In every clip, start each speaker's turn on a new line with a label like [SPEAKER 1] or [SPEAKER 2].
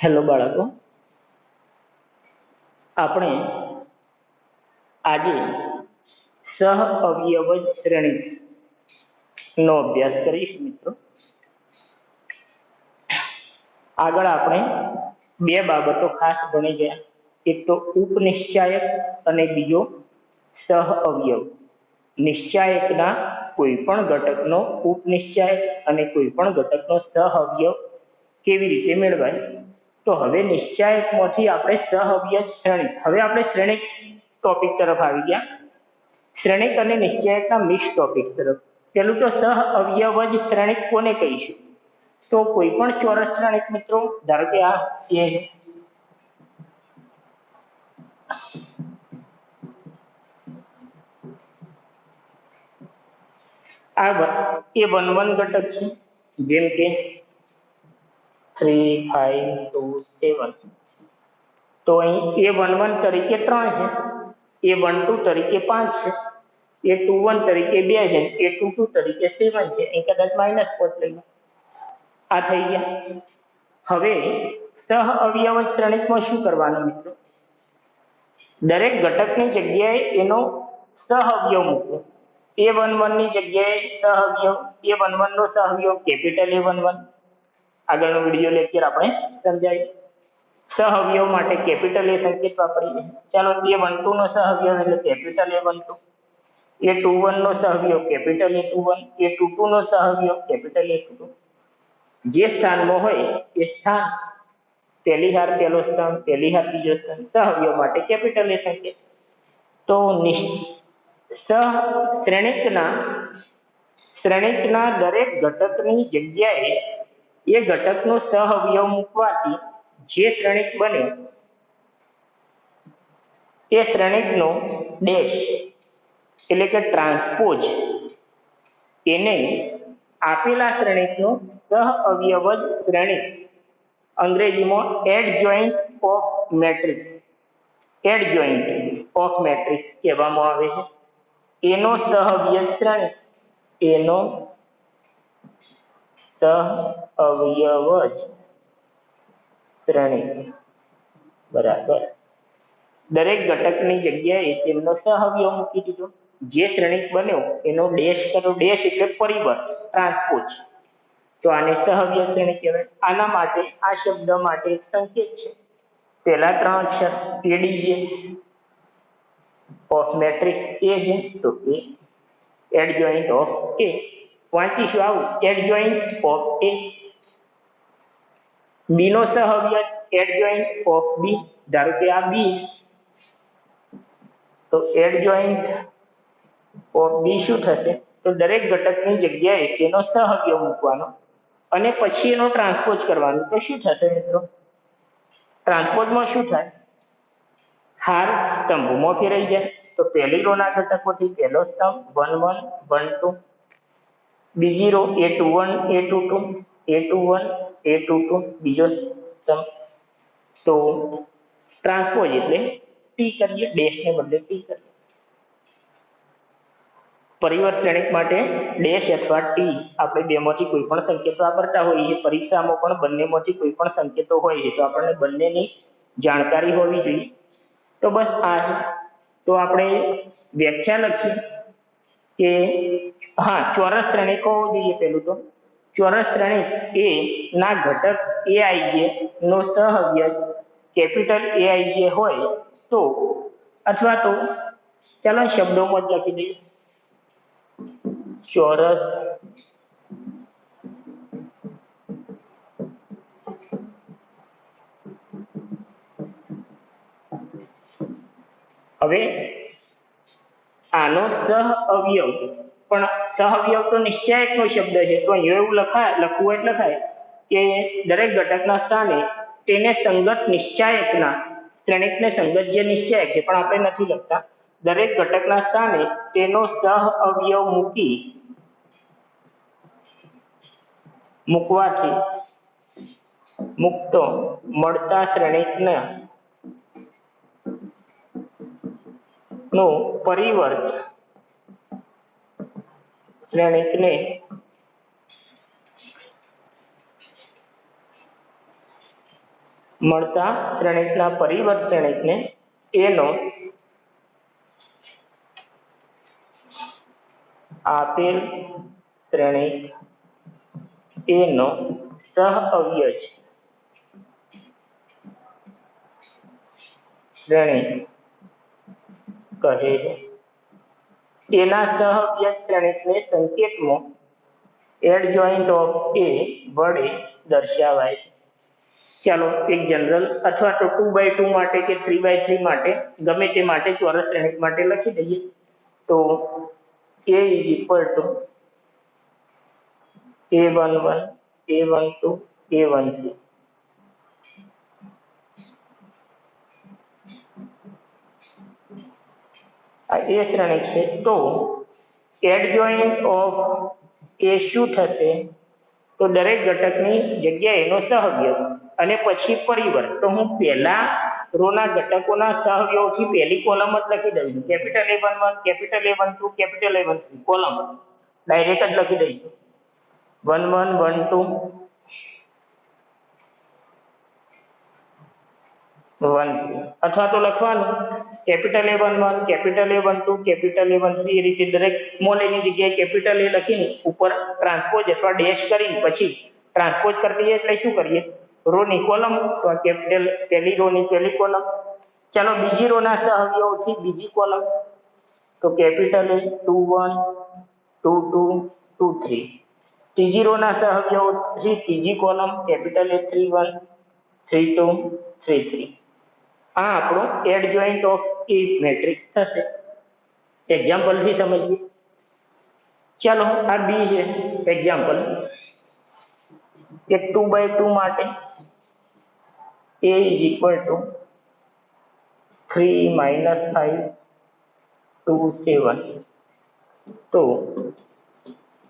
[SPEAKER 1] Hello બાળકો, આપણે આજે સહ અવયવ શ્રેણી નો અભ્યાસ કરીશું. મિત્રો, આગળ આપણે બે બાબતો ખાસ ભણી ગયા. એક તો ઉપનિશ્ચાયક અને બીજો સહ અવયવ. નિશ્ચાયકના કોઈ પણ ઘટકનો ઉપનિશ્ચાયક અને કોઈ પણ ઘટકનો સહ અવયવ કેવી રીતે મેળવાય. તો હવે નિશ્ચાયકમાંથી આપણે સહઅવયવ શ્રેણિક, હવે આપણે શ્રેણિક ટોપિક તરફ આવી ગયા. શ્રેણિક અને નિશ્ચાયકના મિક્સ ટોપિક તરફ. પેલું તો સહઅવયવ જ શ્રેણિક કોને કહીશું? તો કોઈ પણ ચોરસ શ્રેણિક, મિત્રો, ધારો કે આ A11 ઘટક છે, જેમ કે 3, 5, 2, 7. તો અહીં A11 તરીકે 3 છે, A12 તરીકે 5 છે, A21 તરીકે 2 છે, A22 તરીકે 7 છે. અહીં કદાચ માઇનસ પોટ લઈએ. આ થઈ ગયા. હવે સહઅવયવ શ્રેણિકમાં શું કરવાનું, મિત્રો? દરેક ઘટકની જગ્યાએ એનો સહઅવયવ મૂકવો. A11 ની જગ્યાએ સહઅવયવ, A11 નો સહઅવયવ કેપિટલ A11. આગળનો વિડીયો લેક્ચર આપણે સમજાય. સહઅવયવ માટે કેપિટલ એ સંકેત વાપરીએ. ચાલો, A12 નો સહઅવયવ એટલે કેપિટલ A12, A21 નો સહઅવયવ કેપિટલ A21, A22 નો સહઅવયવ કેપિટલ A22. જે સ્થાનમાં હોય એ સ્થાન, પહેલી હાર પહેલો સ્થાન, પહેલી હાર બીજો સ્થાન, સહઅવયવ માટે કેપિટલ એ સંકેત. તો શ્રેણિકના દરેક ઘટકની જગ્યાએ એ ઘટકનો સહઅવયવ મૂકવાથી જે શ્રેણિક બને એ શ્રેણિકનો ડેશ એટલે કે ટ્રાન્સપોઝ એને આપેલા શ્રેણિકનો સહઅવયવ જ શ્રેણિક, અંગ્રેજીમાં adjoint of matrix, adjoint of matrix કહેવામાં આવે છે. એનો સહઅવયવ શ્રેણિક, એનો સહઅવયવ જ શ્રેણિક. બરાબર. દરેક ઘટકની જગ્યાએ તેમનો સહઅવયવ મૂકી દીધો. જે શ્રેણિક બન્યો એનો ડેશ કરો. ડેશ એટલે પરિબળ, ટ્રાન્સપોઝ. તો આને સહઅવયવ શ્રેણિક કહેવાય. આના માટે, આ શબ્દ માટે એક સંકેત છે. પહેલા 3 અક્ષર એડીજે ઓફ મેટ્રિક્સ એ છે, તો એ એડજોઇન્ટ ઓફ એ. વાંચીશું આવું: એડજોઇન્ટ ઓફ એ. બી નો સહઅવયવ એડજોઇન્ટ ઓફ બી. ધારો કે આ બી, તો એડજોઇન્ટ ઓફ બી શું થશે? તો દરેક ઘટકની જગ્યાએ તેનો સહઅવયવ મૂકવાનો અને પછી એનો ટ્રાન્સપોઝ કરવાનો. તો શું થશે, મિત્રો? ટ્રાન્સપોઝમાં શું થાય? હાર સ્તંભમાં ફેરવાઈ જાય. તો પહેલી રો ના ઘટકોથી પહેલો સ્તંભ 1 1 1 2, બીજી row A21 A22 A21 A22, બીજો સ્તંભ. તો ટ્રાન્સપોઝ એટલે ટી કરીએ, ડેશ ને બદલે ટી કરીએ. પરિવર્ત શ્રેણિક માટે ડેશ અથવા ટી આપણે બેમાંથી કોઈ પણ સંકેત વાપરતા હોઈએ. પરીક્ષામાં પણ બંનેમાંથી કોઈ પણ સંકેતો હોય છે, તો આપણને બંનેની જાણકારી હોવી જોઈએ. તો બસ આ જ. તો આપણે વ્યાખ્યા લખીએ કે ચોરસ શ્રેણિકો જોઈએ. પેલું તો ચોરસ શ્રેણિક એ ના ઘટક aij નો સહઅવયવ કેપિટલ aij હોય તો, અથવા તો ચાલો શબ્દોમાં જ લખી દઈએ: ચોરસ હવે આનો સહઅવયવ, પણ સહઅવયવ તો નિશ્ચાયકનો શબ્દ છે, તો અહીં એવું લખવું એટલે લખાય કે દરેક ઘટકના સ્થાને તેને સંગત નિશ્ચાયકના, શ્રેણિકને સંગત જે નિશ્ચાયક છે, પણ આપણે નથી લખતા. દરેક ઘટકના સ્થાને તેનો સહઅવયવ મૂકવાથી મળતા શ્રેણિકના નો પરિવર્ત શ્રેણિકને મળતા શ્રેણિકના પરિવર્ત શ્રેણિકને એનો આપેલ શ્રેણિક એનો સહઅવ્યય શ્રેણિક કહે છે. એના સહઅવ્યય શ્રેણિકને સંકેતમાં એડજોઇન્ટ ઓફ એ વડે દર્શાવાય છે. ચાલો એક જનરલ અથવા તો 2x2 માટે કે 3x3 માટે ગમે તે માટે ચોરસ શ્રેણિક માટે લખી દઈએ તો a is equal to a11 a12 a13. આ એ શ્રેણિક છે તો એડજોઇન્ટ ઓફ એ શું થશે તો દરેક ઘટકની જગ્યાએ એનો સહઅવ્યય અને પછી પરિવર્ત. તો હું પહેલા રોના ઘટકોના સહઅવ્યયથી પહેલી કોલમ જ લખી દઈશ. Capital A11 capital A12 capital A13 column direct જ લખી દઈશ. 11 12 1 અથવા તો લખવાનું capital A11 capital A12 capital A13 એ રીતે દરેક સ્મોલ એની જગ્યાએ કેપિટલ એ લખીને ઉપર ટ્રાન્સપોઝ અથવા ડેશ કરીને પછી ટ્રાન્સપોઝ કરતી એટલે શું કરીએ રોની કોલમ તો કેપિટલ પહેલી રોની પહેલી કોલમ. ચાલો બીજી રોના સહઅવ્યયથી બીજી કોલમ તો કેપિટલ A 21 22 23. ત્રીજી રોના સહઅવ્યયથી ત્રીજી કોલમ કેપિટલ A 31 32 33. આ આપણો એડજોઇન્ટ ઓફ એ મેટ્રિક્સ થશે. એક્ઝામ્પલથી સમજીએ. ચાલો આ બી છે એક્ઝામ્પલ કે 2x2 માટે a is equal to 3 minus 5 2 7. તો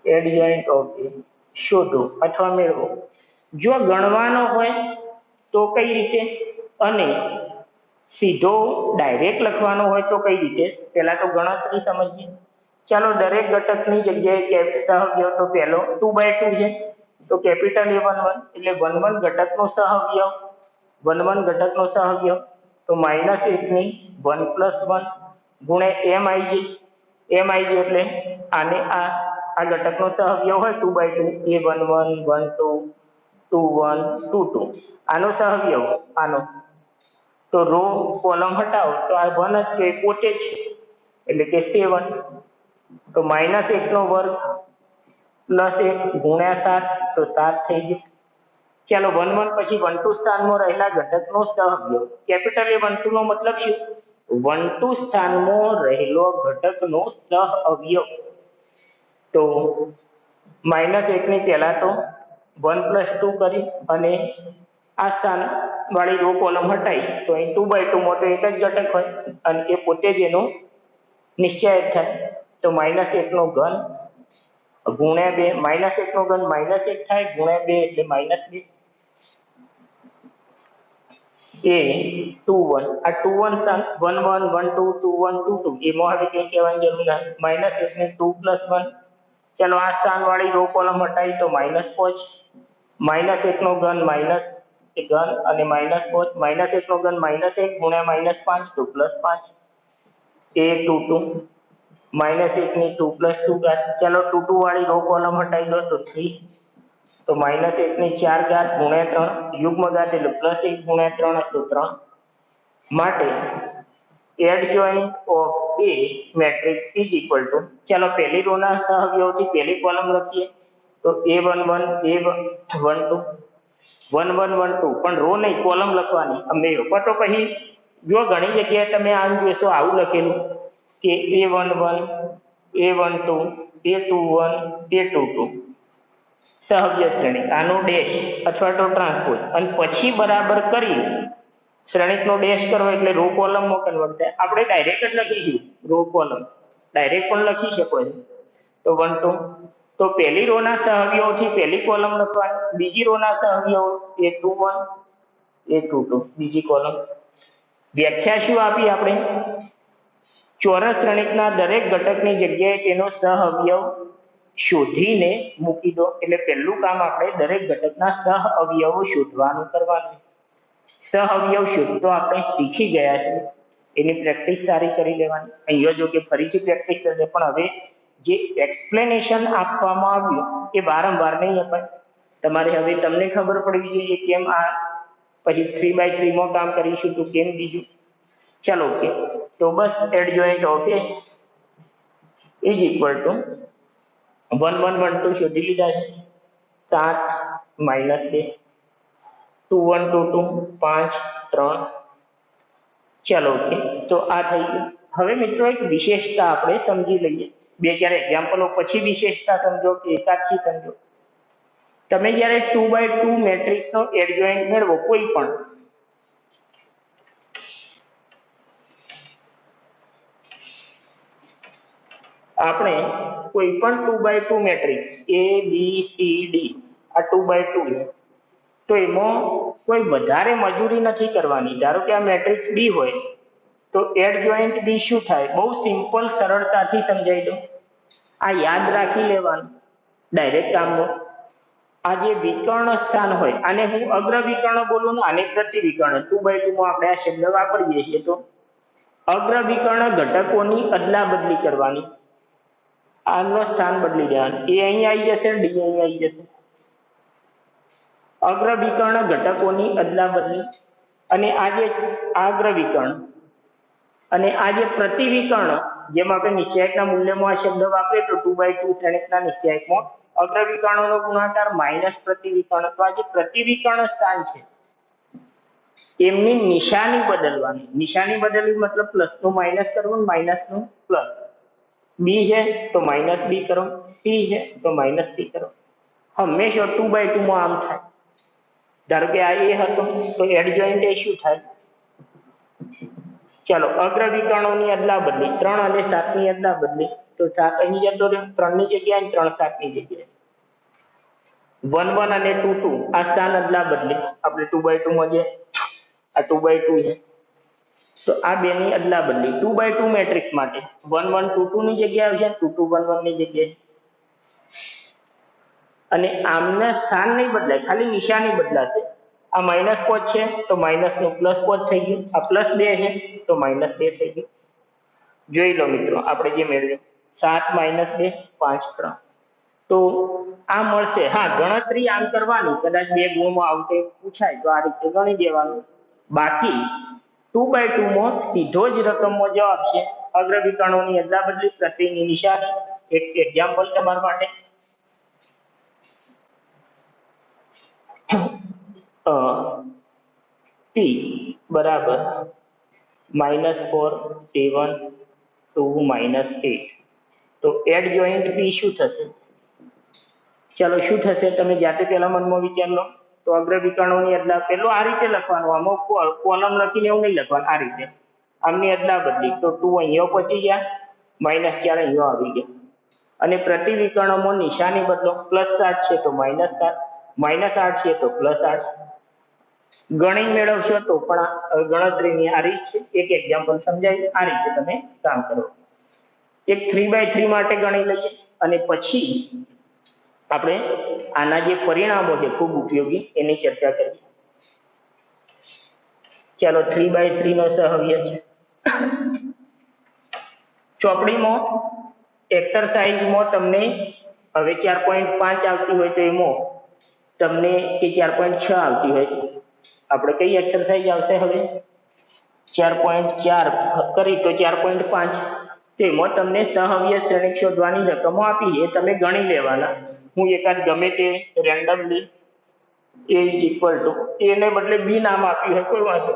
[SPEAKER 1] એડજોઇન્ટ ઓફ એ શોધો અથવા મેળવો. જો ગણવાનો હોય તો કઈ રીતે અને સીધો ડાયરેક્ટ લખવાનો હોય તો કઈ રીતે પહેલા તો ગણતરી સમજીએ. ચાલો દરેક ઘટકની જગ્યાએ સહઅવ્યય તો પહેલો 2x2 છે તો કેપિટલ A11 એટલે 11 ઘટકનો સહઅવ્યય 11 ઘટકનો સહઅવ્યય તો -1 ની 1 + 1 ગુણ્યા mij એટલે આને આ ઘટકનો સહઅવ્યય હોય 2x2 A11 12 21 22 આનો સહઅવ્યય આનો તો રો કોલમ હટાવો તો આ 1 જ છે પોતે જ એટલે કે 7 તો -1 નો વર્ગ +1 ગુણ્યા 7 તો 7 થઈ ગયું. ચાલો 1 1 પછી 1 2 સ્થાનમાં રહેલા ઘટકનો સહઅવ્યય કેપિટલ A12 નો મતલબ શું 1 2 સ્થાનમાં રહેલો ઘટકનો સહઅવ્યય તો -1 ની પહેલા તો 1 + 2 કરી અને આ સ્થાન વાળી રો કોલમ હટાવી તો અહીં 2x2 માં તો એક જ ઘટક હોય અને એ પોતે જ એનો નિશ્ચયક થાય તો -1 નો ઘન ગુણ્યા 2 -1 નો ઘન -1 થાય ગુણ્યા 2 એટલે -2 એ 21 આ 21 સ્થાન 1 1 1 2 21 22 એમાં હવે કંઈ કહેવાની જરૂર નથી -1 ને 2 + 1. ચાલો આ સ્થાન વાળી રો કોલમ હટાવી તો -5 -1 નો ઘન ઘન અને -5 -1 નો ઘન -1 ગુણ્યા -5 તો +5 એ 2 2 -1 ની 2 + 2 ઘાત. ચાલો 2 2 વાળી રો કોલમ હટાવી દો તો 3 તો -1 ની 4 ઘાત ગુણ્યા 3 યુગ્મ ઘાત એટલે +1 ગુણ્યા 3 તો 3. માટે adjoint of A matrix is equal two ચાલો પહેલી રોના સહઅવ્યયથી પહેલી કોલમ લખીએ તો A11 A12 1 1 1 2 પણ રો નહીં કોલમ લખવાની અમે તો પછી જો ઘણી જગ્યાએ તમે આમ જોશો આવું લખેલું કે A11 A12 A21 A22 સહઅવ્યય શ્રેણિક આનો ડેશ અથવા તો ટ્રાન્સપોઝ અને પછી બરાબર કરી શ્રેણિકનો ડેશ કરો એટલે રો કોલમમાં કન્વર્ટ થાય. આપણે ડાયરેક્ટ જ લખીશું રો કોલમ ડાયરેક્ટ પણ લખી શકો છો તો 1 2 તો પહેલી રોના સહઅવ્યયથી પહેલી કોલમ લખવાની બીજી રોના સહઅવ્યય A21 A22 બીજી કોલમ. વ્યાખ્યા શું આપી આપણે ચોરસ શ્રેણિકના દરેક ઘટકની જગ્યાએ તેનો સહઅવ્યય શોધીને મૂકી દો એટલે પહેલું કામ આપણે દરેક ઘટકના સહઅવ્યયો શોધવાનું કરવાનું. સહઅવયવ શોધતો આપણે શીખી ગયા છે, એની પ્રેક્ટિસ સારી કરી લેવાની. અહીંયા જો કે ફરીથી પ્રેક્ટિસ કરશે, પણ હવે જે એક્સપ્લેનેશન આપવામાં આવ્યું એ વારંવાર નહીં અપાય. તમારે હવે તમને ખબર પડવી જોઈએ કેમ આ પછી 3x3 માં કામ કરીશું તો કેમ બીજું. ચાલો ઓકે, તો બસ adjoint of A is equal to 1 1 1 2 શોધી લીધા છે, 7 માઇનસ 2, 2 1 2 2 5 3. ચાલો ઓકે, તો આ થઈ ગયું. હવે મિત્રો એક વિશેષતા આપણે સમજી લઈએ. બે ચાર એક્ઝામ્પલો પછી વિશેષતા સમજો કે એકાદથી સમજો. તમે જ્યારે 2x2 મેટ્રિક્સનો એડજોઇન્ટ મેળવો કોઈ પણ, આપણે કોઈ પણ 2x2 matrix A B C D આ 2x2 છે, તો એમાં કોઈ વધારે મજૂરી નથી કરવાની. ધારો કે આ મેટ્રિક્સ B હોય તો એડજોઇન્ટ B શું થાય? બહુ સિમ્પલ, સરળતાથી સમજાઈ દો. આ યાદ રાખી લેવાનું ડાયરેક્ટ કામનું. આ જે વિકર્ણ સ્થાન હોય આને હું અગ્ર વિકર્ણ બોલું ને આને પ્રતિવિકર્ણ. 2x2 માં આપણે આ શબ્દ વાપરીએ છીએ, તો અગ્ર વિકર્ણ ઘટકોની અદલા બદલી કરવાની. આનું સ્થાન બદલી દેવાનું. A અહીં આવી જશે, D અહીં આવી જશે. અગ્ર વિકર્ણ ઘટકોની અદલા બદલી. અને આ જે અગ્ર વિકર્ણ અને આ જે પ્રતિવિકર્ણ, જેમ આપણે નિશ્ચાયકના મૂલ્યમાં આ શબ્દ વાપરીએ તો 2x2 શ્રેણિકના નિશ્ચાયકમાં અગ્ર વિકર્ણનો ગુણાકાર માઇનસ પ્રતિવિકર્ણ. તો આ જે પ્રતિવિકર્ણ સ્થાન છે એમની નિશાની બદલવાની. નિશાની બદલવી મતલબ પ્લસનું માઇનસ કરવું, માઇનસનું પ્લસ. B છે તો માઇનસ B કરો, C છે તો માઇનસ C કરો. હંમેશા 2x2 માં આમ થાય. ધારો કે આ A હતો તો એડજોઇન્ટ એ શું થાય? ચાલો અગ્ર વિકર્ણોની અદલા બદલી, 3 અને 7 ની અદલા બદલી, તો 7 અહીં જતો રહ્યો 3 ની જગ્યાએ, 3 7 ની જગ્યાએ. 1 1 અને 2 2 આ સ્થાન અદલા બદલી. આપણે 2x2 માં જે આ 2x2 છે તો આ બે ની અદલા બદલી 2x2 મેટ્રિક્સ માટે 1 1 2 2 ની જગ્યાએ આવશે, 2 2 1 1 ની જગ્યાએ. અને આમના સ્થાન નહીં બદલાય, ખાલી નિશાની બદલાશે. આ -5 છે તો માઇનસનું +5 થઈ ગયું, આ +2 છે તો -2 થઈ ગયું. જોઈ લો મિત્રો આપણે જે મેળવ્યું 7 - 2 5 3. તો આ મળશે. હા, ગણતરી આમ કરવાની, કદાચ 2 ગુણમાં આવતે પૂછાય તો આ રીતે ગણી દેવાનું. બાકી 2x2 માં સીધો જ રકમમાં જવાબ છે. અગ્ર વિકર્ણોની અદલા બદલી, પ્રતિની નિશાની. એક એક્ઝામ્પલ તમારા માટે. P બરાબર -4 7 2 -8. તો એડજોઇન્ટ P શું થશે? ચાલો શું થશે તમે જાતે પહેલા મનમાં વિચાર લો. તો અગ્ર વિકર્ણોની અદલા, પેલું આ રીતે લખવાનું, આમાં કોલમ લખીને એવું નહીં લખવાનું, આ રીતે આમની અદલા બદલી. તો 2 અહીંયા પહોંચી ગયા, -4 અહીંયા આવી ગયા. અને પ્રતિવિકર્ણમાં નિશાની બદલો, +7 છે તો -7, -8 છે તો +8. ગણી મેળવશો તો પણ ગણતરીની આ રીત છે. એક એક્ઝામ્પલ સમજાય, આ રીતે તમે કામ કરો. એક 3x3 માટે ગણી લઈએ અને પછી આપણે આના જે પરિણામો છે ખૂબ ઉપયોગી એની ચર્ચા કરીએ. ચાલો 3x3 નો સહઅવયવ છે. ચોપડીમાં એક્સરસાઇઝમાં તમને હવે 4.5 આવતી હોય તો એમાં તમને કે 4.6 આવતી હોય, આપણે કઈ એક્સરસાઇઝ આવશે હવે? 4.4 કરી તો 4.5. તેમાં તમને સહઅવયવ શ્રેણિક શોધવાની રકમો આપી, એ તમે ગણી લેવાના. હું એકાદ ગમે તે રેન્ડમલી A ઇક્વલ ટુ એને બદલે B નામ આપ્યું હોય કોઈ વાંધો.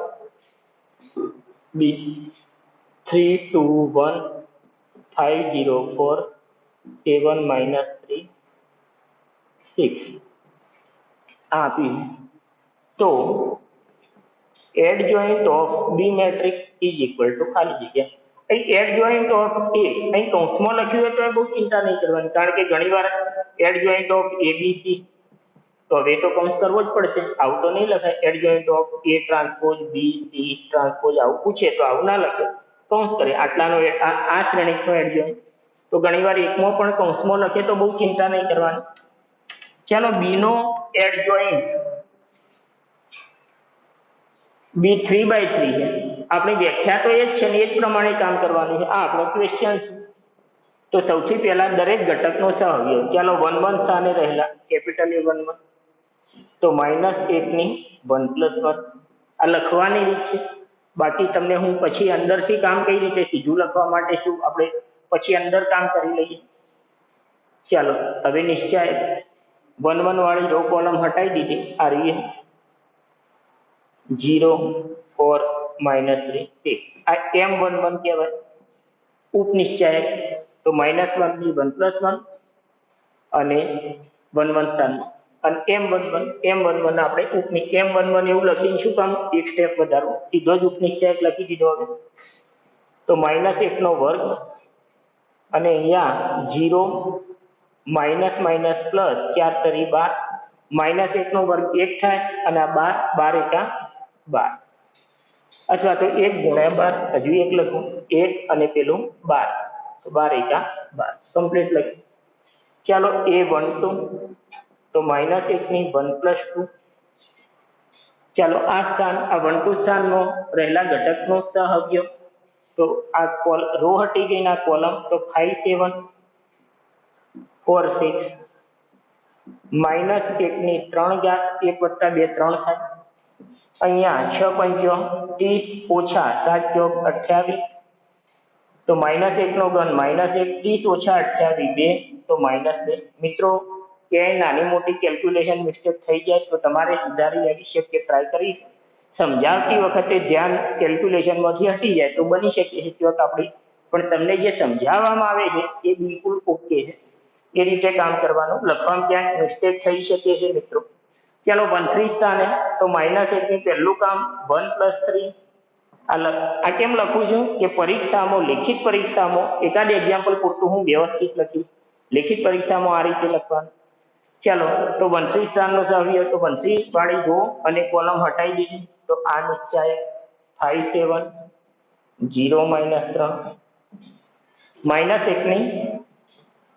[SPEAKER 1] B 3 2 1 5 0 4 7 -3 6 આપ્યું. તો adjoint of B matrix is equal two ખાલી જગ્યા. અહીં એડજોઇન્ટ ઓફ A અહીં કૌંસમાં લખ્યું હોય તો બહુ ચિંતા નહીં કરવાની, કારણ કે ઘણીવાર એડજોઇન્ટ ઓફ ABC, તો હવે તો કૌંસ કરવો જ પડશે. આવું તો નહીં લખાય. Adjoint of A transpose B C transpose આવું પૂછે તો આવું ના લખે, કૌંસ કરે. આટલાનો આ શ્રેણિકનો એડજોઇન્ટ. તો ઘણીવાર એકમાં પણ કૌંસમાં લખે તો બહુ ચિંતા નહીં કરવાની. ચાલો B નો એડજોઇન્ટ, બી 3/3 છે. આપણી વ્યાખ્યા તો એ જ છે ને, એ જ પ્રમાણે કામ કરવાનું છે. આ આપણો ક્વેશ્ચન છે. તો સૌથી પહેલા દરેક ઘટકનો સહઅવયવ, ચાલો 1 1 સ્થાને રહેલા કેપિટલ એ 1 1, તો -1 ની 1 + 1 આ લખવાની રીત છે. બાકી તમને હું પછી અંદરથી કામ કઈ રીતે સીધું લખવા માટે શું આપણે પછી અંદર કામ કરી લઈએ. ચાલો હવે નિશ્ચય 1 1 વાળી રો કોલમ હટાવી દીધી. આ રહી 0 4 -3 6. આ M11 કહેવાય ઉપનિશ્ચાયક. તો -1 ની 1 + 1 અને 1 1 સ્થાનમાં, અને M11 આપણે M11 એવું લખીને શું કામ એક સ્ટેપ વધારો, સીધો જ ઉપનિશ્ચાયક લખી દીધો. હવે તો -1 નો વર્ગ અને અહીંયા 0 - પ્લસ 4 તરી 12, -1 નો વર્ગ 1 થાય અને આ 12 એકા 12, અથવા તો 1 × 12, હજુ એક લખું 1 અને પેલું 12, તો 12 એકા 12 કમ્પ્લીટ લખ્યું. ચાલો A12, તો -1 ની 1 + 2. ચાલો આ સ્થાન, આ 1 2 સ્થાનમાં રહેલા ઘટકનો સહઅવયવ, તો આ રો હટી ગઈ ના કોલમ, તો 5 7 4 6. -1 ની 3 ઘાત, 1 + 2 3 થાય. અહીંયા 6 પંચો 30 ઓછા 7 ચોક 28, તો -1 નો ઘન -1 30 ઓછા 28 2, તો -2. મિત્રો ક્યાંય નાની મોટી કેલ્ક્યુલેશન મિસ્ટેક થઈ જાય તો તમારે સુધારી લેવી છે કે ટ્રાય કરી. સમજાવતી વખતે ધ્યાન કેલ્ક્યુલેશનમાંથી હટી જાય તો બની શકે છે ચોક આપણી, પણ તમને જે સમજાવવામાં આવે છે એ બિલકુલ ઓકે છે. એ રીતે કામ કરવાનું. લખવામાં ક્યાંક મિસ્ટેક થઈ શકે છે મિત્રો. ચાલો 1 3 સ્થાને, તો -1 ની પહેલું કામ 1 + 3. આ કેમ લખું છું કે પરીક્ષામાં, લેખિત પરીક્ષામાં એકાદ એક્ઝામ્પલ પૂરતું હું વ્યવસ્થિત લખીશ. લેખિત પરીક્ષામાં આ રીતે લખવાનું. ચાલો તો 1 3 સ્થાનનો સહઅવયવ, તો 1 3 વાળી રો અને કોલમ હટાવી દીધી. તો આ નિશ્ચાયક 5 7 0 - 3, -1 ની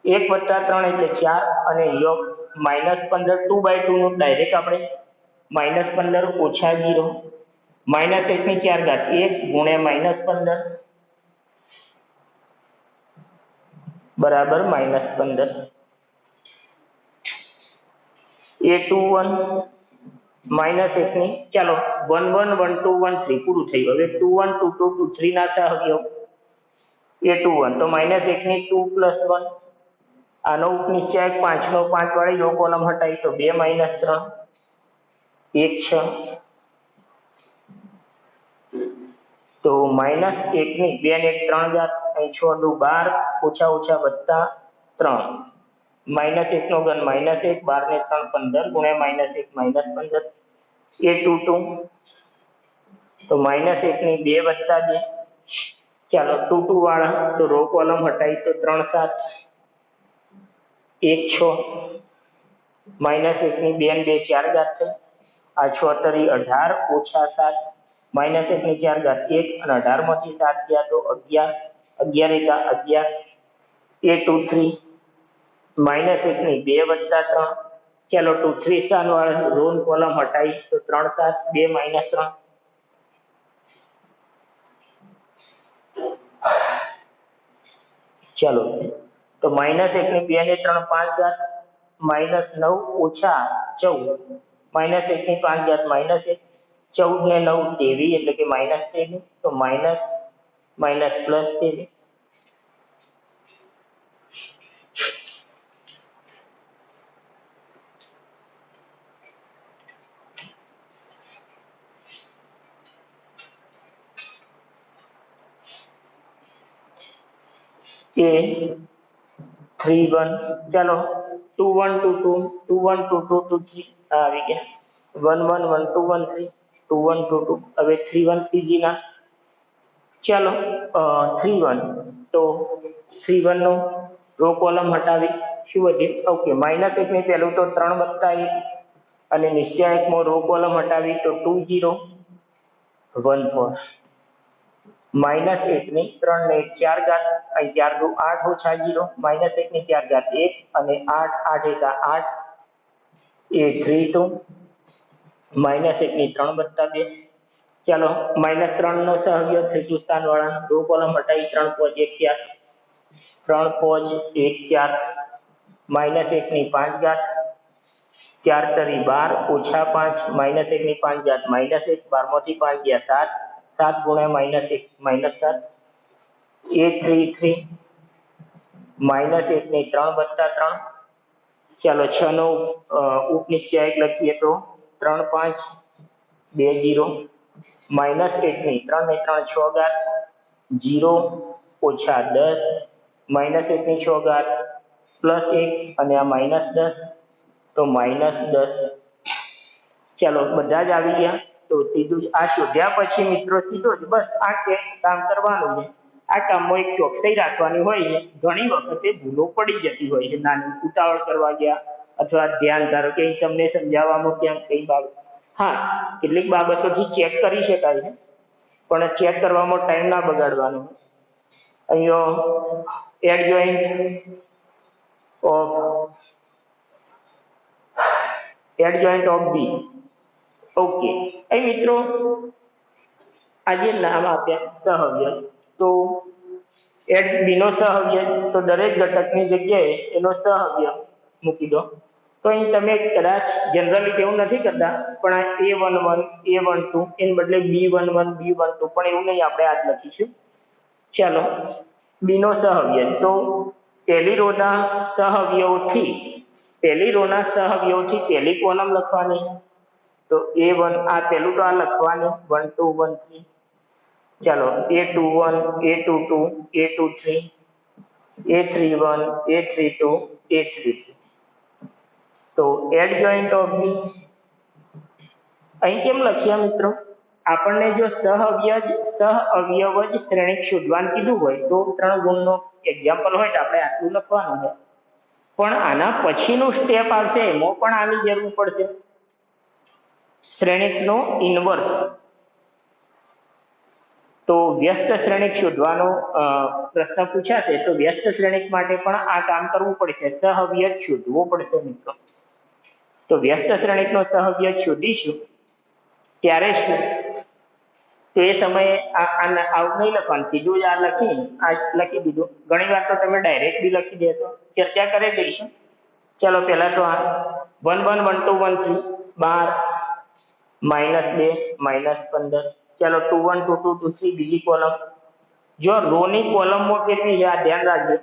[SPEAKER 1] 1 + 3 એટલે 4, અને યોગ -15 2/2 નું ડાયરેક્ટ આપણે -15 ઓછા 0, -1 ની 4 ઘાત 1 ગુણ્યા -15 બરાબર -15. A21 -1 ની, ચાલો 1 1 1 2 1 3 પૂરું થયું. હવે 2 1 2 2 2 3 ના સહઅવયવ A21, તો -1 ની 2 + 1. આનો ઉપનિશ્ચાયક 5 નો 5 વાળી રો કોલમ હટાવી, તો 2 - 3 1 6. તો -1 ની 2 ને 1 3 ઘાત, અહીં 6 દુ 12 ઓછા ઓછા વત્તા 3, -1 નો ઘન -1, 12 ને 3 15 ગુણ્યા -1 -15. A22, તો -1 ની 2 + 2. ચાલો 2 2 વાળા, તો રો કોલમ હટાવી, તો 3 7 1 6, -1 ની 2 ને 2 4 ઘાત થઈ. આ 6 તરી 18 ઓછા 7, -1 ની 4 ઘાત 1, અને 18 માંથી 7 ગયા તો 11, 11 એકા 11. A23, -1 ની 2 + 3. ચાલો 2 3 સ્થાન વાળા રો કોલમ હટાવી, તો 3 7 2 - 3. ચાલો તો -1 ની 2 ને 3 5 ઘાત, -9 ઓછા 14, -1 ની 5 ઘાત -1, 14 ને 9 23, એટલે કે -23, તો +23. A31, ચાલો 2 1 2 2 2 1 2 2 2 3 આવી ગયા. 1 1 1 2 1 3 2 1 2 2. હવે 3 1 ત્રીજી ના, ચાલો 3 1, તો 3 1 નો રો કોલમ હટાવી, શું વધ્યું? ઓકે, -1 ની પહેલું તો 3 + 1, અને નિશ્ચાયકમાં રો કોલમ હટાવી, તો 2 0 1 4. -1 ની 3 ને 4 ઘાત, અહીં 4 દુ 8 ઓછા 0, -1 ની 4 ઘાત 1, અને 8 8 એકા 8. A32, -1 ની 3 + 2. चलो -3 નો સહવ્ય ત્રીજું સ્થાન વાળા દો કોલમ હટાવી 3 પોચ 1 4 3 પોચ 1 4 -1 ની 5 ઘાત 4 તરી 12 ઓછા 5 -1 ની 5 ઘાત -1 12 માંથી 5 ગયા 7 7 ગુણ્યા -1 -7 833 -1 ની 3 વત્તા 3 ચાલો 6 નો ઉપનિશ્ચાયક લખીએ તો 3 5 2 0 -1 ની 3 ને 3 6 ઘાત 0 ઓછા 10 -1 ની 6 ઘાત +1 અને આ -10 તો -10 ચાલો બધા જ આવી ગયા તો સીધું જ આ શોધ્યા પછી મિત્રો સીધો જ બસ આ કામ કરવાનું છે આ કામમાં એક ચોકસાઈ રાખવાની હોય છે ઘણી વખતે ભૂલો પડી જતી હોય છે નાની ઉતાવળ કરવા ગયા અથવા ધ્યાન ધારો કે તમને સમજાવવામાં ક્યાંક કઈ બાબત હા કેટલીક બાબતોથી ચેક કરી શકાય છે પણ ચેક કરવામાં ટાઈમ ના બગાડવાનો અહીંયા એડજોઇન્ટ ઓફ બી ઓકે અહીં મિત્રો આજે નામ આપ્યા સહવ્ય તો બી નો સહવ્ય તો દરેક ઘટકની જગ્યાએ એનો સહવ્ય મૂકી દો તો અહીં તમે કદાચ જનરલી એવું નથી કરતા પણ આ A11 A12 એને બદલે B11 B12 પણ એવું નહીં આપણે આજ લખીશું ચાલો બી નો સહવ્ય તો પહેલી રોના સહવ્યોથી પહેલી કોલમ લખવાની તો A1 આ પહેલું તો આ લખવાનું 1 2 1 3 ચાલો A21 A22 A23 A31 A32 A33 તો એડજોઇન્ટ ઓફ બી અહીં કેમ લખ્યા મિત્રો આપણને જો સહઅવયવ જ શ્રેણિક શોધવાનું કીધું હોય તો 3 ગુણનો એક્ઝામ્પલ હોય તો આપણે આટલું લખવાનું છે પણ આના પછીનું સ્ટેપ આવશે એમાં પણ આની જરૂર પડશે શ્રેણિકનો ઇન્વર્સ તો વ્યસ્ત શ્રેણિક શોધવાનો પ્રશ્ન પૂછાશે તો વ્યસ્ત શ્રેણિક માટે પણ આ કામ કરવું પડશે સહઅવયવ શોધવો પડશે મિત્રો તો વ્યસ્ત શ્રેણિકનો સહઅવયવ શોધીશું ત્યારે શું તો એ સમયે આવું નહીં લખવાનું સીધું જ આ લખી દીધું ઘણી વાર તો તમે ડાયરેક્ટ બી લખી દેશો ચર્ચા કરી દઈશું ચલો પહેલા તો આ 1 1 1 2 1 3 12 -2 -15 ચાલો 2 1 2 2 2 3 બીજી કોલમ જો રો ની કોલમમાં કેટલી છે આ ધ્યાન રાખજો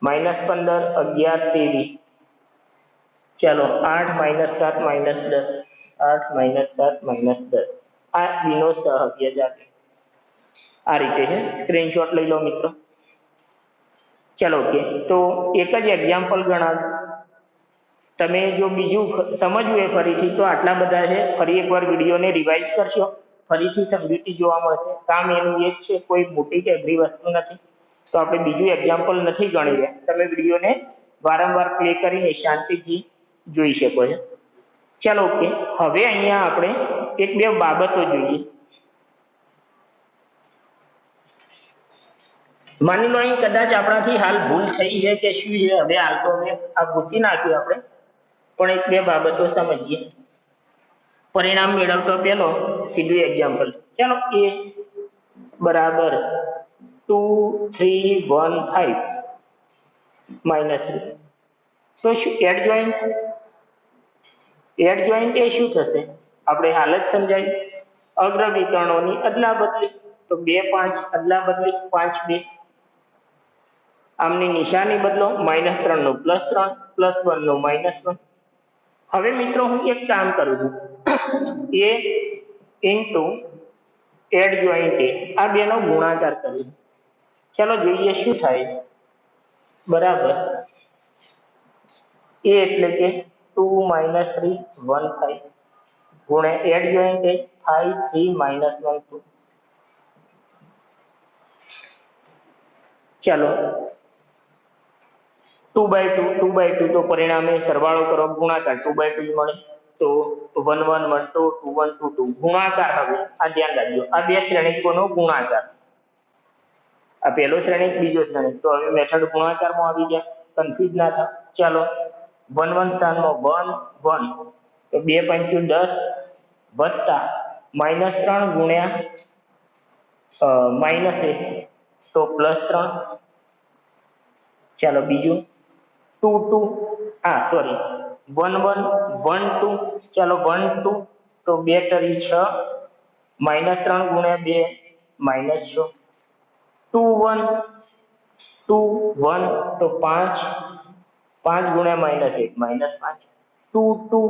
[SPEAKER 1] -15 11 23 ચાલો 8 -7 -10 8 -7 -10 આ બીનો સહઅવયવ જાતે આ રીતે છે સ્ક્રીનશોટ લઈ લો મિત્રો ચાલો ઓકે તો એક જ એક્ઝામ્પલ ગણાવ તમે જો બીજું સમજવું એ ફરીથી તો આટલા બધા છે ફરી એકવાર વિડીયોને રિવાઇઝ કરશો ફરીથી સમજૂતી જોવા મળશે કામ એનું એક છે કોઈ મોટી કે અઘરી વસ્તુ નથી તો આપણે બીજું એક્ઝામ્પલ નથી ગણી રહ્યા તમે વિડીયોને વારંવાર પ્લે કરીને શાંતિથી જોઈ શકો છો ચાલો ઓકે હવે અહીંયા આપણે એક બે બાબતો જોઈએ માની લો અહીં કદાચ આપણાથી હાલ ભૂલ થઈ છે કે શું છે હવે હાલ તો હવે આ પૂછી નાખ્યું આપણે પણ એક બે બાબતો સમજીએ પરિણામ મેળવતો પેલો સીધું એક્ઝામ્પલ ચાલો A બરાબર 2 3 1 5 -3 તો શું એડજોઇન્ટ એ શું થશે આપણે હાલ જ સમજાય અગ્રવિકર્ણોની અદલા બદલી તો 2 5 અદલા બદલી 5 2 આમની નિશાની બદલો -3 નો +3 +1 નો -1 હવે મિત્રો હું એક કામ કરું છું A ઇન્ટુ એડજોઇન્ટ આ બેનો ગુણાકાર કરું ચાલો જોઈએ શું થાય બરાબર A એટલે કે 2 -3 1 5 ગુણ્યા એડજોઇન્ટ 5 3 -1 2 ચાલો 2/2 તો પરિણામે સરવાળો કરો ગુણાકાર 2/2 મળે તો 1 1 1 2 2 1 2 2 ગુણાકાર હવે આ ધ્યાન રાખજો આ બે શ્રેણિકોનો ગુણાકાર આ પહેલો શ્રેણિક બીજો શ્રેણિક તો હવે મેથડ ગુણાકારમાં આવી ગયા કન્ફ્યુઝ ના થાય ચાલો 1 1 સ્થાનમાં 1 1 તો 2 5 10 વત્તા -3 ગુણ્યા -1 તો +3. ચાલો બીજું 2 2, સોરી 1 1 1 2, ચાલો 1 2 તો 2 તરી 6, -3 ગુણ્યા 2 -6, 2 1 2 1 તો 5, 5 ગુણ્યા -1 -5, 2 2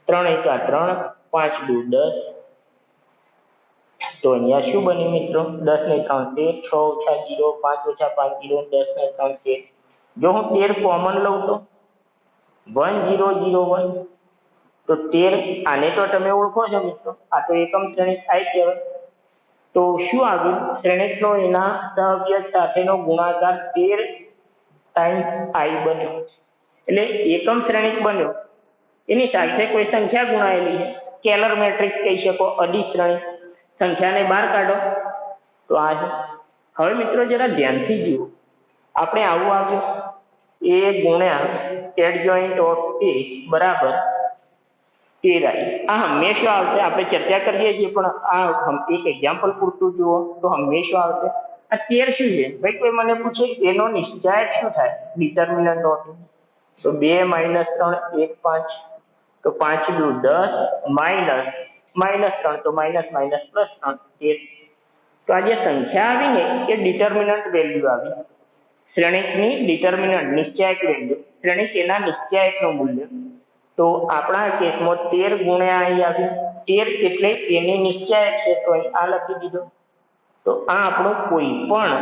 [SPEAKER 1] 3 એકા 3, 5 દુ 10. તો અહીંયા શું બન્યું મિત્રો? 10 ને 3 13, 6 ઓછા 0, 5 ઓછા 5 0, 10 ને 3 13. જો હું 13 કોમન લઉં તો 1 0 0 1, તો 13 આને તો તમે ઓળખો છો મિત્રો, આ તો એકમ શ્રેણિક આઈ કહેવાય. તો શું આવ્યું? શ્રેણિકનો એના સહવ્યસ્ત સાથેનો ગુણાકાર 13 ટાઈમ્સ આઈ બન્યો. એટલે એકમ શ્રેણિક બન્યો એની સાથે કોઈ સંખ્યા ગુણાયેલી છે, સ્કેલર મેટ્રિક્સ કહી શકો, અદિશ શ્રેણિક. સંખ્યાને બહાર કાઢો તો આ છે. હવે મિત્રો જરા ધ્યાનથી જુઓ, આપણે આવું આવ્યું એ ગુણ્યા એડજોઇન્ટ ઓફ એ બરાબર 13i. આ હંમેશા આવશે, આપણે ચર્ચા કરીએ છીએ પણ આ એક એક્ઝામ્પલ પૂરતું જુઓ તો હંમેશા આવશે. આ 13 શું છે ભાઈ? કોઈ મને પૂછે એનો નિશ્ચાયક શું થાય? Determinant of. તો 2 - 3 1 5, તો 5 દુ 10, -3 તો -, +3 13. તો આ જે સંખ્યા આવી ને એ ડિટર્મિનન્ટ વેલ્યુ આવી, શ્રેણિકની ડિટર્મિનન્ટ નિશ્ચાયક વેલ્યુ, શ્રેણિક એના નિશ્ચાયકનું મૂલ્ય. તો આપણા કેસમાં 13 ગુણ્યા અહીં આવ્યું, 13 એટલે એની નિશ્ચાયક છે, તો અહીં આ લખી દીધો. તો આ આપણું કોઈ પણ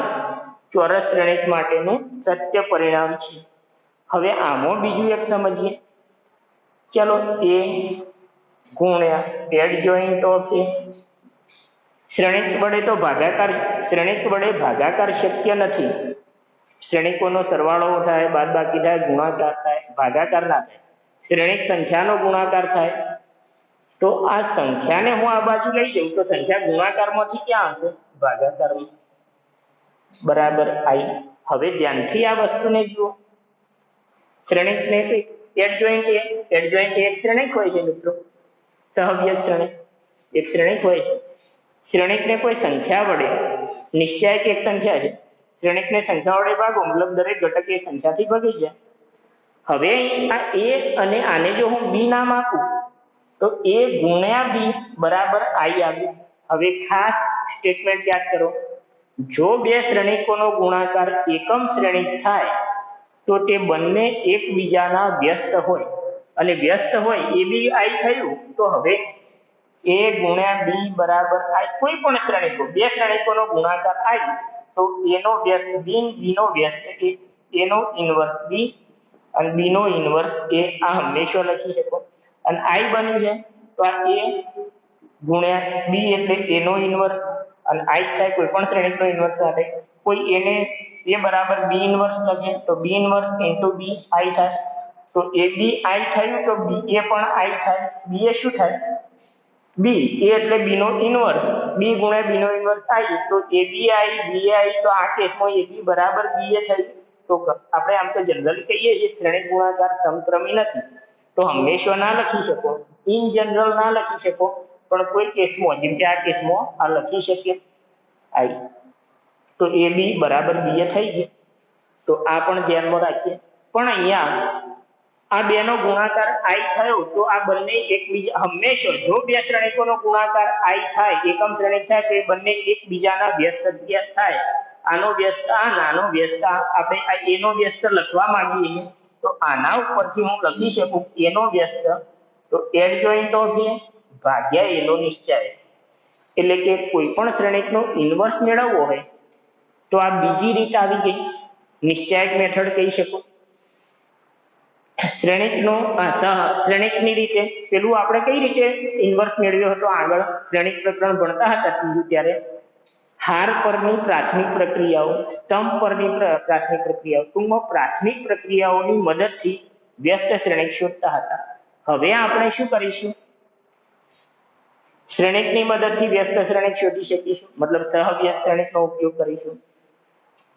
[SPEAKER 1] ચોરસ શ્રેણિક માટેનું સત્ય પરિણામ છે. હવે આમાં બીજું એક સમજીએ. ચલો એ ગુણ્યા એડજોઇન્ટ ઓફ એ. શ્રેણિક વડે તો ભાગાકાર શક્ય નથી. શ્રેણિકોનો સરવાળો થાય, બાદબાકી થાય, ગુણાકાર થાય, ભાગાકાર ના થાય. શ્રેણિક સંખ્યાનો ગુણાકાર થાય. તો આ સંખ્યાને હું આ બાજુ લઈ જઉં તો સંખ્યા ગુણાકારમાંથી ક્યાં આવશે? ભાગાકારમાં. બરાબર આઈ. હવે ધ્યાનથી આ વસ્તુને જુઓ. શ્રેણિકને એડજોઇન્ટ એક શ્રેણિક હોય છે મિત્રો, સહવ્યસ્ત શ્રેણિક એક શ્રેણિક હોય છે. શ્રેણિકને કોઈ સંખ્યા વડે, નિશ્ચાયક એક સંખ્યા છે, શ્રેણિકને સંખ્યા વડે ભાગો મતલબ દરેક ઘટક એ સંખ્યાથી ભાગી જાય. હવે આ એ અને આને જો હું બી નામ આપું તો એ ગુણ્યા બી બરાબર આઈ આવ્યું. હવે ખાસ સ્ટેટમેન્ટ યાદ કરો, જો બે શ્રેણિકોનો ગુણાકાર એકમ શ્રેણિક થાય તો તે બંને એકબીજાના વ્યસ્ત હોય, અને વ્યસ્ત હોય એ બી આઈ થયું. તો હવે એ ગુણ્યા બી બરાબર આઈ. કોઈ પણ શ્રેણિકો, બે શ્રેણિકોનો ગુણાકાર આઈ તો એનો વ્યસ્ત બી, બીનો વ્યસ્ત એ, એનો ઇન્વર્સ બી અને બીનો ઇન્વર્સ એ. આ હંમેશા લખી શકો. અને આઈ બની છે તો આ એ ગુણ્યા બી એટલે એનો ઇન્વર્સ, અને આઈ થાય કોઈ પણ શ્રેણિકનો ઇન્વર્સ સાથે. કોઈ એને એ બરાબર બી ઇન્વર્સ લખે તો બી ઇન્વર્સ ઇન્ટુ બી આઈ થાય. તો એ બી આઈ થયું તો બી એ પણ આઈ થાય. બી એ શું થાય? બી એ એટલે બીનો ઇન્વર્સ, બી ગુણ્યા બીનો ઇન્વર્સ આઈ તો એ બી આઈ બી આઈ. તો આ કેસમાં એ બી બરાબર બી એ થયું. તો આપણે આમ તો જનરલી કહીએ છીએ શ્રેણિક ગુણાકાર સમક્રમી નથી, તો હંમેશા ના લખી શકો, ઇન જનરલ ના લખી શકો, પણ કોઈ કેસમાં જેમ કે આ કેસમાં આ લખી શકીએ આઈ. તો એ બી બરાબર બી એ થઈ ગયું. તો આ પણ ધ્યાનમાં રાખીએ. પણ અહીંયા આ બેનો ગુણાકાર આઈ થયો તો આ બંને એકબીજા, હંમેશા જો બે શ્રેણિકોનો ગુણાકાર આઈ થાય, એકમ શ્રેણિક થાય, તો એ બંને એકબીજાના વ્યસ્ત થાય. આનો વ્યસ્ત આ, નાનો વ્યસ્ત આ. આપણે આ એનો વ્યસ્ત લખવા માંગીએ છીએ તો આના ઉપરથી હું લખી શકું એનો વ્યસ્ત તો એડજોઇન્ટ ઓફ એ ભાગ્યા એનો નિશ્ચાયક. એટલે કે કોઈ પણ શ્રેણિકનો ઇન્વર્સ મેળવવો હોય તો આ બીજી રીત આવી ગઈ, નિશ્ચાયક મેથડ કહી શકો. શ્રેણિકની રીતે પેલું આપણે કઈ રીતે ઇન્વર્સ મેળવ્યો હતો આગળ શ્રેણિક પ્રકરણ ભણતા હતા ત્રીજું ત્યારે? હાર પરની પ્રાથમિક પ્રક્રિયાઓ, સ્તંભ પરની પ્રાથમિક પ્રક્રિયાઓ, ટૂંકમાં પ્રાથમિક પ્રક્રિયાઓની મદદથી વ્યસ્ત શ્રેણિક શોધતા હતા. હવે આપણે શું કરીશું? શ્રેણિકની મદદથી વ્યસ્ત શ્રેણિક શોધી શકીશું, મતલબ સહવ્યસ્ત શ્રેણિકનો ઉપયોગ કરીશું.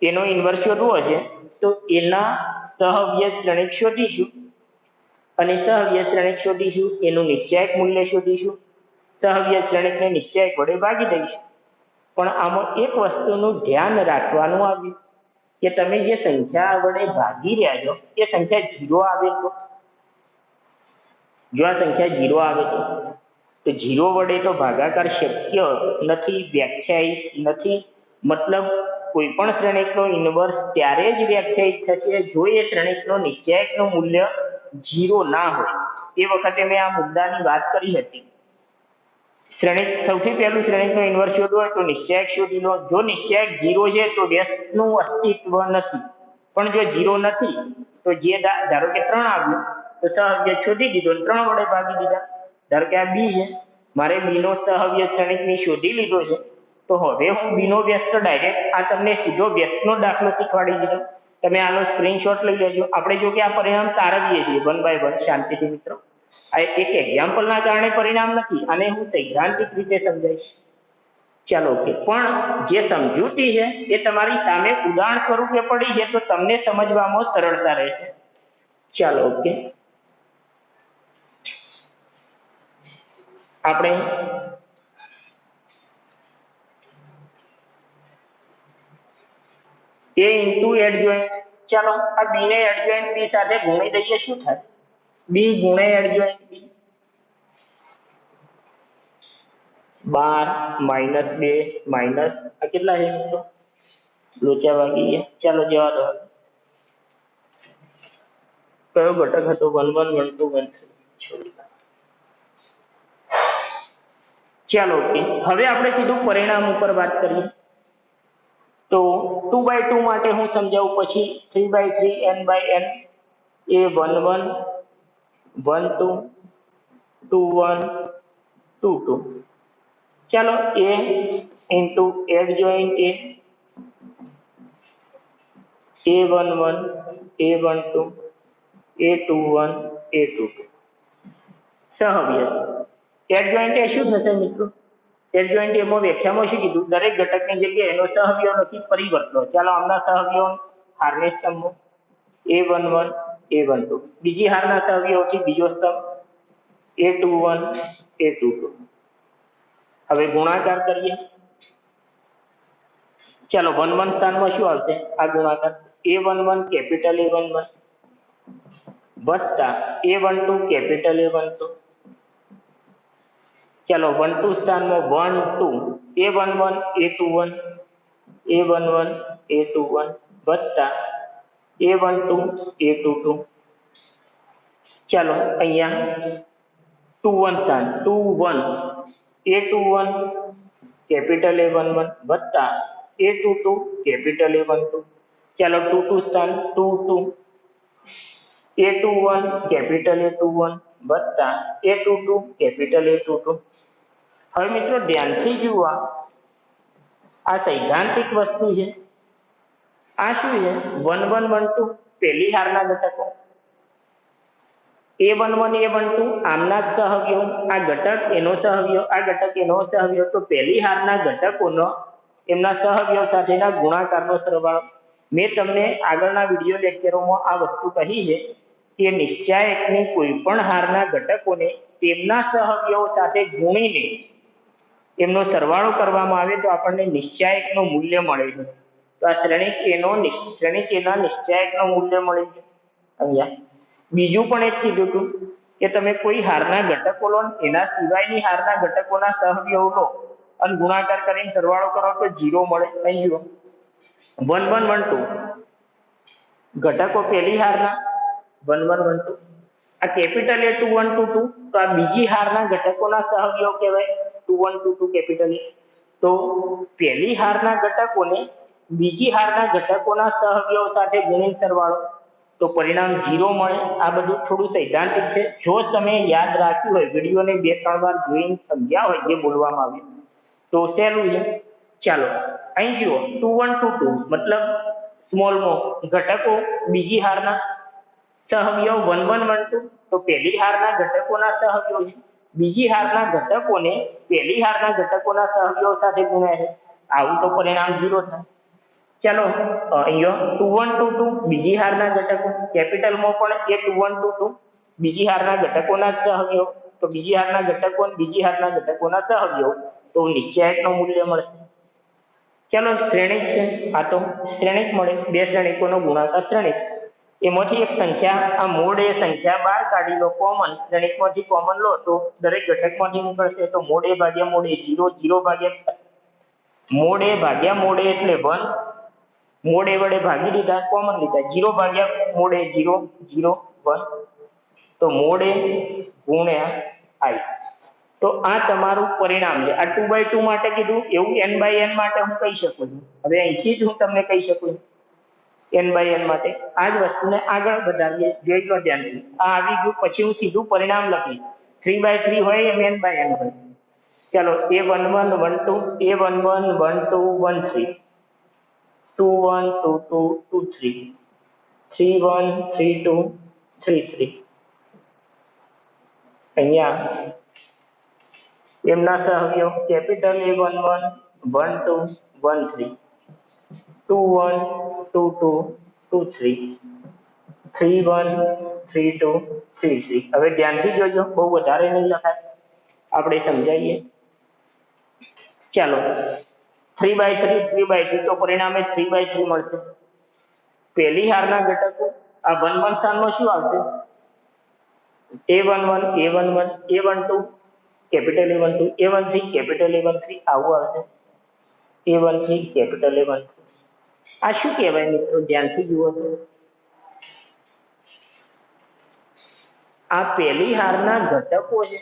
[SPEAKER 1] એનો ઇન્વર્સ શોધવો છે તો એના સહવ્યસ્ત શ્રેણિક શોધીશું, અને સહવ્યસ્ત શ્રેણિક શોધીશું, એનું નિશ્ચાયક મૂલ્ય શોધીશું, સહવ્ય શ્રેણિકને નિશ્ચયક વડે ભાગી દઈશું. પણ આમાં એક વસ્તુનું ધ્યાન રાખવાનું આવ્યું કે તમે જે સંખ્યા વડે ભાગી રહ્યા છો એ સંખ્યા 0 આવે તો, જો આ સંખ્યા 0 આવે તો 0 વડે તો ભાગાકાર શક્ય નથી, વ્યાખ્યાયિત નથી. મતલબ કોઈ પણ શ્રેણિકનો ઇનવર્સ ત્યારે જ વ્યાખ્યાયિત થશે જો એ શ્રેણિકનો નિશ્ચયકનું મૂલ્ય 0 ના હોય. એ વખતે મેં આ મુદ્દાની વાત કરી હતી. શ્રેણિક સૌથી પહેલું શ્રેણિકનો ઇનવર્સ શોધવો હોય તો નિશ્ચયક શોધી લો. જો નિશ્ચયક 0 છે તો વ્યસ્તનું અસ્તિત્વ નથી. પણ જો 0 નથી તો જે ધારો કે 3 આવ્યું તો સહવ્ય શોધી દીધો, 3 વડે ભાગી દીધા. ધારો કે આ બી છે, મારે બી નો સહવ્ય શ્રેણિકની શોધી લીધો છે, તો હવે હું બી નો વ્યસ્ત ડાયરેક્ટ આ તમને સીધો વ્યસ્તનો દાખલો શીખવાડી દીધો. તમે આનો સ્ક્રીનશોટ લઈ લેજો. આપણે જો કે આ પરિણામ તારવીએ છીએ 1 બાય 1 શાંતિથી મિત્રો. આ એક એક્ઝામ્પલના કારણે પરિણામ નથી, આને હું સૈદ્ધાંતિક રીતે સમજાવીશ. ચાલો ઓકે. પણ જે સમજૂતી છે એ તમારી સામે ઉદાહરણ સ્વરૂપે પડી છે તો તમને સમજવામાં સરળતા રહેશે. ચાલો ઓકે. આપણે a ઇન્ટુ એડજોઇન્ટ, ચાલો આ બી ને એડજોઇન્ટ બી સાથે ગુણી દઈએ. શું થાય? બી ગુણે એડજોઇન્ટ બી 12 માઇનસ 2 માઇનસ આ કેટલા છે મિત્રો? લોચા વાગી ગયા. ચાલો જવા દો. કયો ઘટક હતો? 1 1 1 2 1 3. ચાલો ઓકે. હવે આપણે સીધું પરિણામ ઉપર વાત કરીએ. તો 2 બાય 2 માટે હું સમજાવું, પછી 3 બાય 3 n બાય n, એ 1 1 1 2 2 1 2 2. ચાલો a into adjoint a11 a12 a21 a22 સહવ્ય. એડજોઇન્ટ એ શું થશે મિત્રો? એડજોઇન્ટ એમાં વ્યાખ્યામાં શું કીધું? દરેક ઘટકની જગ્યાએ એનો સહવ્ય નથી, પરિવર્તનો. ચાલો આમના સહવ્યો હારને સ્તંભો a11 a12, બીજી હારના સહવ્યોથી બીજો સ્તંભ a21 a22. હવે ગુણાકાર કરીએ. ચાલો 1 1 સ્થાનમાં શું આવશે? આ ગુણાકાર a11 કેપિટલ A11 વત્તા a12 કેપિટલ A12. ચાલો 1 2 સ્થાનમાં 1 2 a11 a21 a11 a21 વત્તા a12 a22. ચાલો અહીંયા 2 1 સ્થાન 2 1 a21 કેપિટલ A11 વત્તા a22 કેપિટલ A12. ચાલો 2 2 સ્થાન 2 2 a21 કેપિટલ A21 વત્તા a22 કેપિટલ A22. હવે મિત્રો ધ્યાનથી જુઓ, આ સૈદ્ધાંતિક વસ્તુ છે. આ શું છે? 1 1 1 2 પહેલી હારના ઘટકો, a11 a12 આમના સહવ્યો, આ ઘટક એનો સહવ્યો, આ ઘટક એનો સહવ્યો. તો પહેલી હારના ઘટકોનો એમના સહવ્યો સાથેના ગુણાકારનો સરવાળો. મેં તમને આગળના વિડીયો લેક્ચરોમાં આ વસ્તુ કહી છે કે નિશ્ચાયકની કોઈ પણ હારના ઘટકોને તેમના સહવ્યો સાથે ગુણીને એમનો સરવાળો કરવામાં આવે તો આપણને નિશ્ચાયકનું મૂલ્ય મળે છે. તો આ શ્રેણિક એના નિશ્ચાયકનું મૂલ્ય મળે છે. અહીંયા બીજું પણ એક કીધું હતું કે તમે કોઈ હારના ઘટકો લો, એના સિવાયની હારના ઘટકોના સહવ્યો લો અને ગુણાકાર કરીને સરવાળો કરો તો 0 મળે. અહીં જુઓ 1 1 1 2 ઘટકો પહેલી હારના 1 1 1 2, આ કેપિટલ A21 2 2, તો આ બીજી હારના ઘટકોના સહવ્યો કહેવાય 21 2 2 કેપિટલ A. તો પહેલી હારના ઘટકોને બીજી હારના ઘટકોના સહવ્યો સાથે ગુણીને સરવાળો તો પરિણામ 0 મળે. આ બધું થોડું સૈદ્ધાંતિક છે. જો તમે યાદ રાખ્યું હોય, વિડીયોને 2-3 વાર જોઈને સમજ્યા હોય જે બોલવામાં આવ્યું તો સહેલું છે. ચાલો અહીં જુઓ 2 1 2 2 મતલબ સ્મોલમાં ઘટકો બીજી હારના સહવ્યો 1 1 1 2, તો પહેલી હારના ઘટકોના સહવ્યો છે, બીજી હારના ઘટકોને પહેલી હારના ઘટકોના સહવ્યો સાથે ગુણ્યા છે. આવું તો પરિણામ 0 થાય. ચાલો અહીંયા 2 1 2 2 બીજી હારના ઘટકો, કેપિટલમાં પણ એ 2 1 2 2 બીજી હારના ઘટકોના સહવ્યો તો બીજી હારના ઘટકો અને બીજી હારના ઘટકોના સહગુણ્યો, તો નિશ્ચાયકનું મૂલ્ય મળશે. ચાલો શ્રેણિક છે, આ તો શ્રેણિક મળે, બે શ્રેણિકોનો ગુણાકાર શ્રેણિક. એમાંથી એક સંખ્યા, આ મોડ એ સંખ્યા બહાર કાઢી લો, કોમન શ્રેણિકમાંથી કોમન લો તો દરેક ઘટકમાંથી નીકળશે. તો મોડ એ ભાગ્યા મોડ એ 0, 0 ભાગ્યા મોડ એ ભાગ્યા મોડ એ એટલે 1, મોડ એ વડે ભાગી દીધા, કોમન લીધા, 0 ભાગ્યા મોડ એ 0, 0 1, તો મોડ એ ગુણ્યા i. તો આ તમારું પરિણામ છે. આ 2/2 માટે કીધું, એવું n/n માટે હું કહી શકું છું. હવે અહીંથી જ હું તમને કહી શકું છું n/n માટે. આ જ વસ્તુને આગળ વધારીએ, જોઈ લો ધ્યાનથી. આ આવી ગયું, પછી હું સીધું પરિણામ લખીશ. 3/3 હોય એમ n/n હોય. ચાલો a11 12 a11 12 13 21 22 23 31 32 33. અહીંયા એમના સહગુણ્યો કેપિટલ A11 12 13 21 22 23 31 32 33. હવે ધ્યાનથી જોજો, બહુ વધારે નહીં લખાય, આપણે સમજાવીએ. ચાલો 3/3 3/3, તો પરિણામે 3/3 મળશે. પહેલી હારના ઘટકો, આ 1 1 સ્થાનમાં શું આવશે? a11 a11 a12 capital A12 a13 capital A13 આવું આવશે. a13 capital A13. આ શું કહેવાય મિત્રો? ધ્યાનથી જુઓ તો આ પહેલી હારના ઘટકો છે.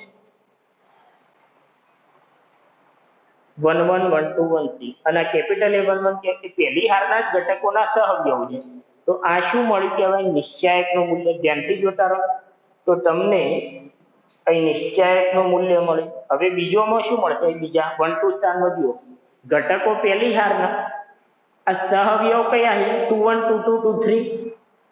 [SPEAKER 1] 1 1 1 2 1 3, અને કેપિટલ A11 કે પહેલી હારના જ ઘટકોના સહગુણ્યો છે. તો આ શું મળ્યું કહેવાય? નિશ્ચાયકનું મૂલ્ય. ધ્યાનથી જોતા રહો તો તમને અહીં નિશ્ચાયકનું મૂલ્ય મળે. હવે બીજોમાં શું મળશે? બીજા 1 2 સ્થાનમાં જુઓ, ઘટકો પહેલી હારના, આ સહગુણ્યો કયા છે? 21 22 23.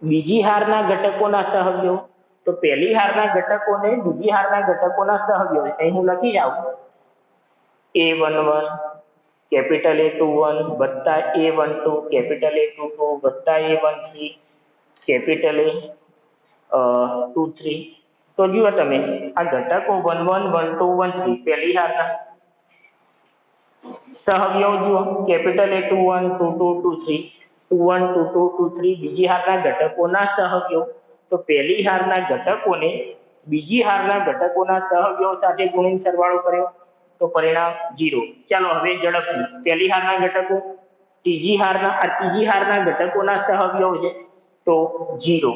[SPEAKER 1] બીજી હારના ઘટકોના સહગુણ્યો, તો પહેલી હારના ઘટકોને બીજી હારના ઘટકોના સહગુણ્યો અહીં હું લખી જાઉં. a11 કેપિટલ A21 વત્તા a12 કેપિટલ A22 વત્તા a13 કેપિટલ A23. તો જુઓ તમે, આ ઘટકો 1 1 1 2 1 3 પહેલી હારના સહગુણ્યો જુઓ, કેપિટલ A21 22 23 21 22 23 બીજી હારના ઘટકોના સહગુણ્યો. તો પહેલી હારના ઘટકોને બીજી હારના ઘટકોના સહગુણ્યો સાથે ગુણીને સરવાળો કર્યો, તો પરિણામ 0. ચાલો હવે ઝડપથી, પહેલી હારના ઘટકો, ત્રીજી હારના ઘટકોના સહગુણ્યો છે, તો 0.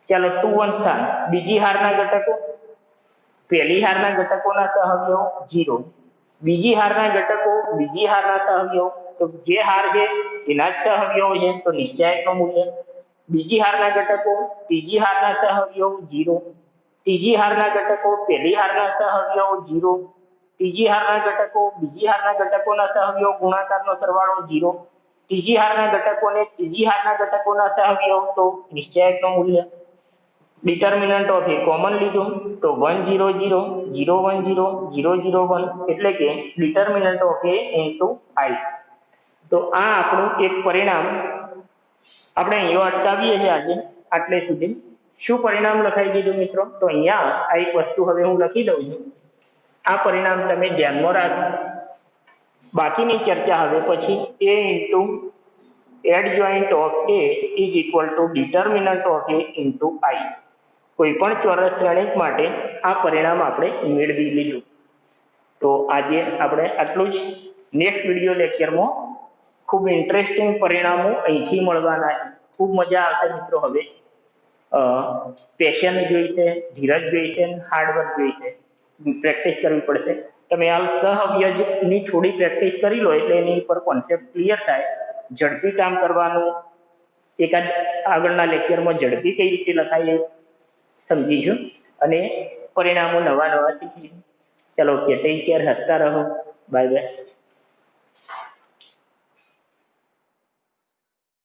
[SPEAKER 1] ચાલો 2 1 સ્થાન, બીજી હારના ઘટકો, પહેલી હારના ઘટકોના સહગુણ્યો 0, બીજી હારના ઘટકો, બીજી હારના સહગુણ્યો, તો જે હાર છે એના જ સહગુણ્યો છે, તો નિશ્ચાયકનું મૂલ્ય. બીજી હારના ઘટકો, ત્રીજી હારના સહગુણ્યો 0, ત્રીજી હારના ઘટકો, પહેલી હારના સહગુણ્યો 0, ત્રીજી હારના ઘટકો, બીજી હારના ઘટકોના સહગુણ્યો ગુણાકારનો સરવાળો 0, ત્રીજી હારના ઘટકોને ત્રીજી હારના ઘટકોના સહગુણ્યો, તો નિશ્ચાયકનું મૂલ્ય. ડિટર્મિનન્ટ ઓફ એ કોમન લીધું, તો 1 0 0 0 1 0 0 0 1, એટલે કે determinant of A into i. તો આ આપણું એક પરિણામ. આપણે અહીંયા અટકાવીએ છીએ આજે આટલે સુધી. શું પરિણામ લખાઈ દીધું મિત્રો? તો અહીંયા આ એક વસ્તુ હવે હું લખી દઉં છું. આ પરિણામ તમે ધ્યાનમાં રાખો. બાકીની ચર્ચા હવે પછી a into adjoint of a is equal two determinant of a into i. કોઈ પણ ચોરસ શ્રેણિક માટે આ પરિણામ આપણે મેળવી લીધું. તો આજે આપણે આટલું જ. નેક્સ્ટ વિડીયો લેક્ચરમાં ખૂબ ઇન્ટરેસ્ટિંગ પરિણામો અહીંથી મળવાના છે. ખૂબ મજા આવશે મિત્રો. હવે પેશન જોઈશે, ધીરજ જોઈશે, હાર્ડવર્ક જોઈશે, પ્રેક્ટિસ કરવી પડશે. તમે હાલ સહવ્યજની થોડી પ્રેક્ટિસ કરી લો એટલે એની ઉપર કોન્સેપ્ટ ક્લિયર થાય. ઝડપી કામ કરવાનું, એકાદ આગળના લેક્ચરમાં ઝડપી કઈ રીતે લખાય સમજીશું, અને પરિણામો નવા નવા શીખીશું. ચલો, ટેક કેર, હસતા રહો, બાય બાય.